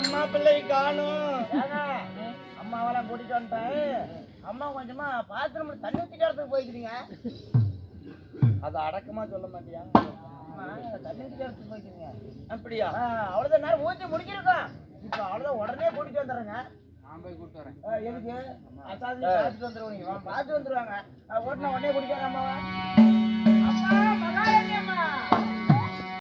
அம்மா பிள்ளை காணும். அம்மாவெல்லாம் கூட்டிட்டு வந்துட்டேன். அம்மா கொஞ்சமா பாத்ரூம்ல தண்ணி ஊத்திட்டு வரதுக்கு போய்க்கிறீங்க. அதை அடக்கமா சொல்ல மாட்டியா? தண்ணி ஊத்திட்டு வரதுக்கு போய்க்கிறீங்க. அப்படியா? அவ்வளவுதான் நேரம் ஊற்றி முடிச்சிருக்கோம். இப்ப அவ்வளவுதான் உடனே கூட்டிட்டு வந்துடுறேங்க. நான் போய் கூப்பிட்டு வரேன். எதுக்கு? பார்த்துட்டு வந்துருவாங்க. பார்த்து வந்துருவாங்க. ஓட்டுனா உடனே கூட்டிட்டு வரேன் அம்மாவா.